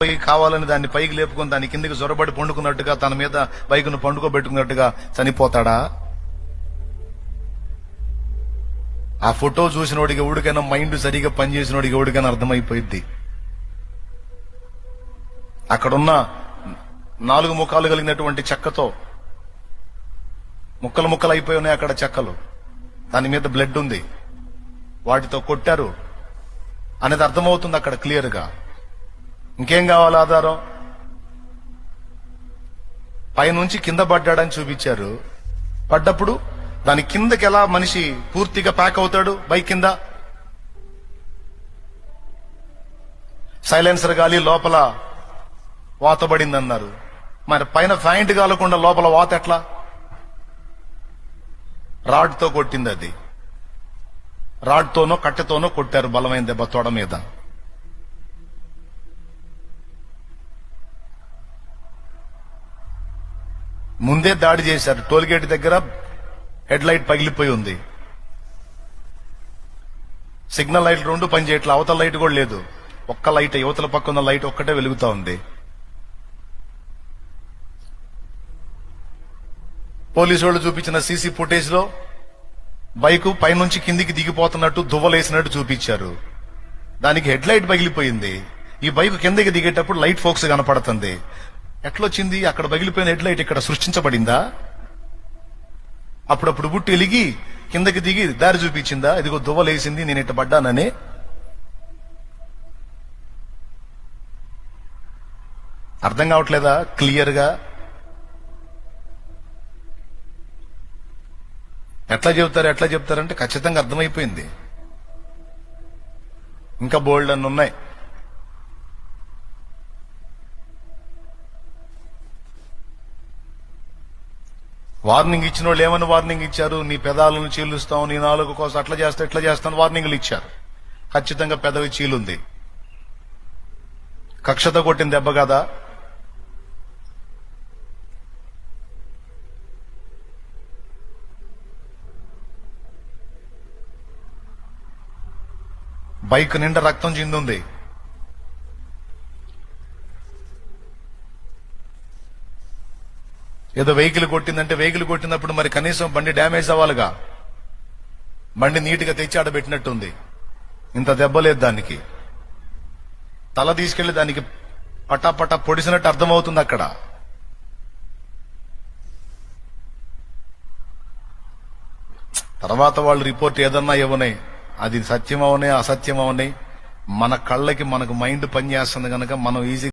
పోయి కావాలని దాన్ని పైకి లేపుకొని దాని కిందికి జొరబడి పండుకున్నట్టుగా తన మీద బైకును పండుకోబెట్టుకున్నట్టుగా చనిపోతాడా? ఆ ఫోటో చూసినోడికి ఎవడికైనా మైండ్ సరిగా పనిచేసినోడికి ఎవడికైనా అర్థమైపోయింది. అక్కడున్న 4 ముఖాలు కలిగినటువంటి చెక్కతో ముక్కలు ముక్కలు అయిపోయి ఉన్నాయి. అక్కడ చెక్కలు, దాని మీద బ్లడ్ ఉంది, వాటితో కొట్టారు అనేది అర్థమవుతుంది అక్కడ క్లియర్ గా. ఇంకేం కావాలి ఆధారం? పైనుంచి కింద పడ్డాడని చూపించారు. పడ్డప్పుడు దాని కిందకి ఎలా మనిషి పూర్తిగా ప్యాక్ అవుతాడు? బైక్ కింద సైలెన్సర్ గాలి లోపల వాతబడిందన్నారు. మరి పైన ఫ్యాంట్ కాలకుండా లోపల వాత ఎట్లా? రాడ్తో కొట్టింది. అది రాడ్తోనో కట్టెతోనో కొట్టారు, బలమైన దెబ్బ తొడ మీద. ముందే దాడి చేశారు. టోల్గేట్ దగ్గర హెడ్ లైట్ పగిలిపోయి ఉంది. సిగ్నల్ లైట్ 2 పనిచేయట్లా, అవతల లైట్ కూడా లేదు. ఒక్క లైట్, యువతల పక్క ఉన్న లైట్ ఒక్కటే వెలుగుతా ఉంది. పోలీసు వాళ్ళు చూపించిన సీసీ ఫుటేజ్ లో బైకు పైనుంచి కిందికి దిగిపోతున్నట్టు దువ్వలేసినట్టు చూపించారు. దానికి హెడ్ లైట్ పగిలిపోయింది. ఈ బైకు కిందకి దిగేటప్పుడు లైట్ ఫోక్స్ కనపడుతుంది. ఎట్లొచ్చింది? అక్కడ పగిలిపోయిన హెడ్ లైట్ ఇక్కడ సృష్టించబడిందా? అప్పుడప్పుడు బుట్టి ఎలిగి కిందకి దిగి దారి చూపించిందా? ఇదిగో దువ్వలేసింది, నేను ఇట్ట పడ్డానని. అర్థం కావట్లేదా క్లియర్ గా? ఎట్లా చెప్తారంటే ఖచ్చితంగా అర్థమైపోయింది. ఇంకా బోల్డ్ అన్ని ఉన్నాయి. వార్నింగ్ ఇచ్చిన వాళ్ళు ఏమని వార్నింగ్ ఇచ్చారు? నీ పెదాలను చీలుస్తాం, నీ నాలుగు కోసం అట్లా చేస్తా ఇట్లా చేస్తాను వార్నింగ్లు ఇచ్చారు. ఖచ్చితంగా పెదవి చీలుంది. కక్షతో కొట్టిన దెబ్బ కదా. బైక్ నిండా రక్తం చిందుంది. ఏదో వెహికల్ కొట్టిందంటే వెహికల్ కొట్టినప్పుడు మరి కనీసం బండి డ్యామేజ్ అవ్వాలిగా. బండి నీట్గా తెచ్చి ఆడబెట్టినట్టుంది. ఇంత దెబ్బ లేదు దానికి. తల తీసుకెళ్లి దానికి పటాపటా పొడిసినట్టు అర్థమవుతుంది అక్కడ. తర్వాత వాళ్ళు రిపోర్ట్ ఏదన్నా ఇవ్వనే, అది సత్యం అవనే అసత్యం అవనే, మన కళ్ళకి మనకు మైండ్ పనిచేస్తుంది కనుక మనం ఈజీ